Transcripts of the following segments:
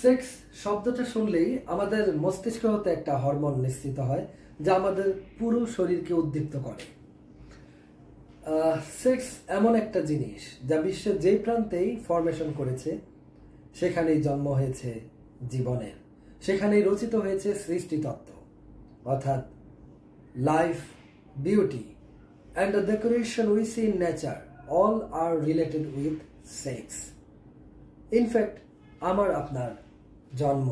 Sex শব্দটা শুনলেই আমাদের মস্তিষ্ক হতে একটা হরমোন নিঃসৃত হয় যা আমাদের পুরো শরীরকে উদ্দীপ্ত করে। সেক্স এমন একটা জিনিস যা বিশ্বের যেই প্রান্তেই ফরমেশন করেছে সেখানেই জন্ম হয়েছে জীবনের, সেখানেই রচিত হয়েছে সৃষ্টিতত্ত্ব, অর্থাৎ life, beauty and the decoration we see in nature all are related with sex. In fact, আমার আপনার জন্ম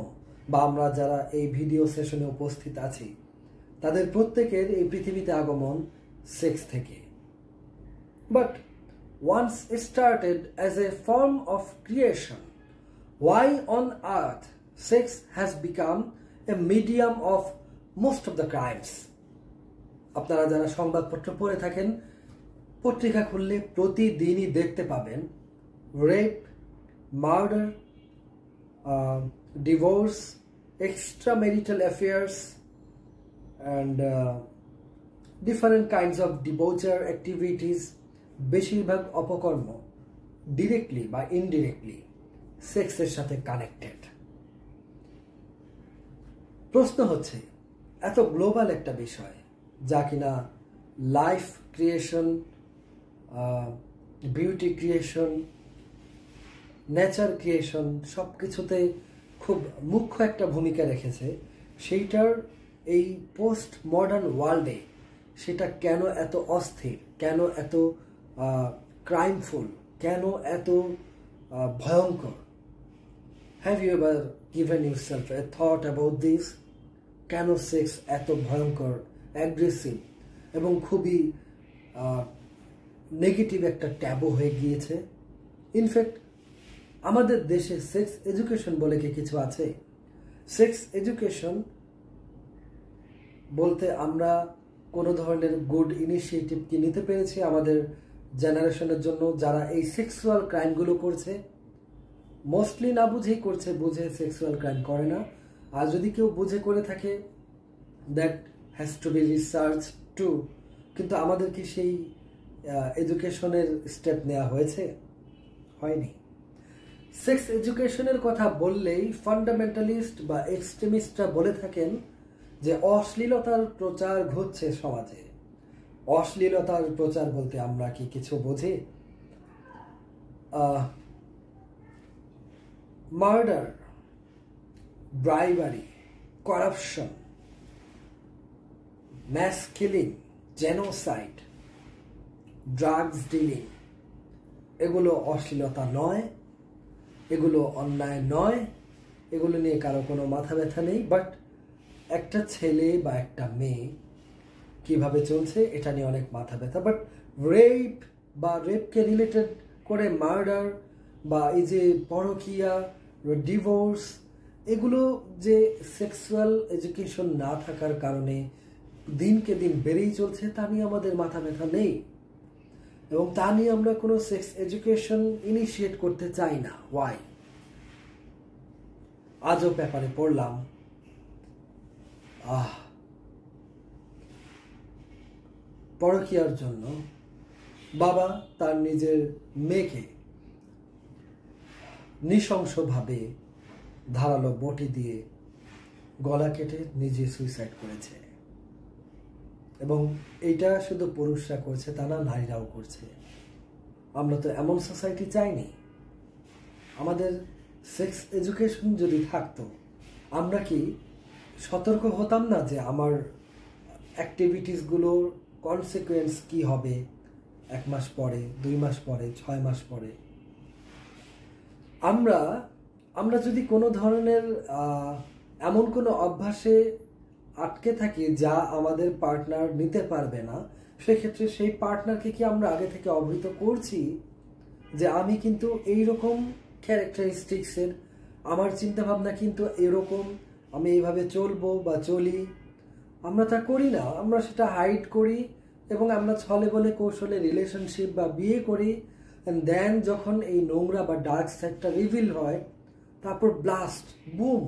বা আমরা যারা এই ভিডিও সেশনে উপস্থিত আছি তাদের প্রত্যেকের এই পৃথিবীতে আগমন সেক্স থেকে। But once it started as a form of creation, why on earth sex has become a medium of most of the crimes? আপনারা যারা সংবাদপত্র পড়ে থাকেন, পত্রিকা খুললে প্রতিদিনই দেখতে পাবেন rape, murder, divorce, extramarital affairs and different kinds of debauchery activities, বেশিরভাগ অপকর্ম ডিরেক্টলি বা ইনডিরেক্টলি সেক্সের সাথে কানেক্টেড। প্রশ্ন হচ্ছে, এত গ্লোবাল একটা বিষয় যা কিনা life creation, beauty creation, nature creation সব কিছুতে খুব মুখ্য একটা ভূমিকা রেখেছে, সেইটার এই পোস্ট মডার্ন ওয়ার্ল্ডে সেটা কেন এত অস্থির, কেন এত ক্রাইমফুল, কেন এত ভয়ঙ্কর? Have you ever given yourself a thought about this? কেন সেক্স এত ভয়ঙ্কর, অ্যাগ্রেসিভ এবং খুবই নেগেটিভ একটা ট্যাবু হয়ে গিয়েছে? ইনফ্যাক্ট আমাদের দেশে সেক্স এডুকেশন বলে কি কিছু আছে? সেক্স এডুকেশন বলতে আমরা কোনো ধরনের গুড ইনিশিয়েটিভ কি নিতে পেরেছি আমাদের জেনারেশনের জন্য যারা এই সেক্সুয়াল ক্রাইমগুলো করছে? মোস্টলি না বুঝেই করছে, বুঝে সেক্সুয়াল ক্রাইম করে না। আর যদি কেউ বুঝে করে থাকে, that has to be research too. কিন্তু আমাদের কি সেই এডুকেশনের স্টেপ নেওয়া হয়েছে? হয়নি। সেক্স এডুকেশনের কথা বললেই ফান্ডামেন্টালিস্ট বা এক্সট্রিমিস্টরা বলে থাকেন যে অশ্লীলতার প্রচার ঘটছে সমাজে। অশ্লীলতার প্রচার বলতে আমরা কি কিছু বুঝি? Murder, bribery, corruption, mass killing, genocide, drugs dealing, এগুলো অশ্লীলতা নয়, এগুলো অন্যায় নয়, এগুলো নিয়ে কারো কোনো মাথা ব্যথা নেই। বাট একটা ছেলে বা একটা মেয়ে কিভাবে চলছে এটা নিয়ে অনেক মাথা ব্যথা। বাট রেপ বা রেপকে রিলেটেড করে মার্ডার বা এই যে পরকীয়া, ডিভোর্স, এগুলো যে সেক্সুয়াল এডুকেশন না থাকার কারণে দিনকে দিন বেড়েই চলছে তা নিয়ে আমাদের মাথা ব্যথা নেই এবং তা নিয়ে আমরা কোনো সেক্স এডুকেশন ইনিশিয়েট করতে চাই না। ওয়াই? আজও পেপারে পড়লাম পরকীয়ার জন্য বাবা তার নিজের মেয়েকে নৃশংসভাবে ধারালো বটি দিয়ে গলা কেটে নিজে সুইসাইড করেছে। এবং এইটা শুধু পুরুষরা করছে তা না, নারীরাও করছে। আমরা তো এমন সোসাইটি চাইনি। আমাদের সেক্স এডুকেশন যদি থাকতো, আমরা কি সতর্ক হতাম না যে আমার অ্যাক্টিভিটিসগুলোর কনসিকুয়েন্স কি হবে 1 মাস পরে, 2 মাস পরে, 6 মাস পরে? আমরা যদি কোনো ধরনের এমন কোনো অভ্যাসে আটকে থাকি যা আমাদের পার্টনার নিতে পারবে না, সেক্ষেত্রে সেই পার্টনারকে কি আমরা আগে থেকে অবহিত করছি যে আমি কিন্তু এইরকম ক্যারেক্টারিস্টিক্সের, আমার চিন্তাভাবনা কিন্তু এরকম, আমি এইভাবে চলবো বা চলি? আমরা তা করি না। আমরা সেটা হাইড করি এবং আমরা ছলে বলে কৌশলে রিলেশনশিপ বা বিয়ে করি। অ্যান্ড দেন যখন এই নোংরা বা ডার্ক সাইডটা রিভিল হয়, তারপর ব্লাস্ট, বুম,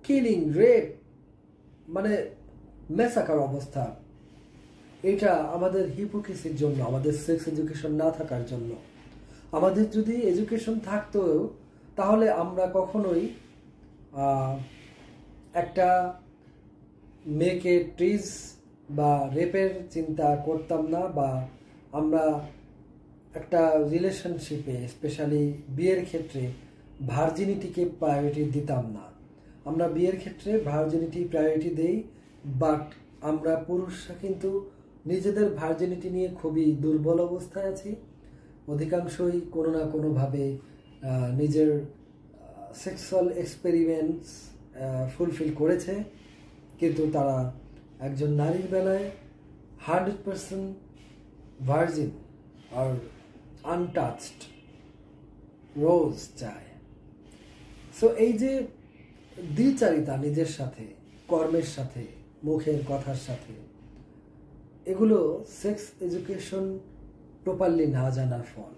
কিলিং, রেপ, মানে মেসাকার অবস্থা। এটা আমাদের হিপোক্রেসির জন্য, আমাদের সেক্স এডুকেশন না থাকার জন্য। আমাদের যদি এডুকেশন থাকতো তাহলে আমরা কখনোই একটা মেয়েকে ট্রিজ বা রেপের চিন্তা করতাম না, বা আমরা একটা রিলেশনশিপে স্পেশালি বিয়ের ক্ষেত্রে ভার্জিনিটিকে প্রায়োরিটি দিতাম না। আমরা বিয়ের ক্ষেত্রে ভার্জিনিটি প্রায়োরিটি দেই, বাট আমরা পুরুষরা কিন্তু নিজেদের ভার্জিনিটি নিয়ে খুবই দুর্বল অবস্থায় আছি। অধিকাংশই কোনো না কোনোভাবে নিজের সেক্সুয়াল এক্সপেরিমেন্টস ফুলফিল করেছে, কিন্তু তারা একজন নারীর বেলায় 100% ভার্জিন আর আনটাচড রোজ চায়। সো এই যে দ্বিচারিতা নিজের সাথে, কর্মের সাথে, মুখের কথার সাথে, এগুলো সেক্স এডুকেশন প্রপারলি না জানার ফল।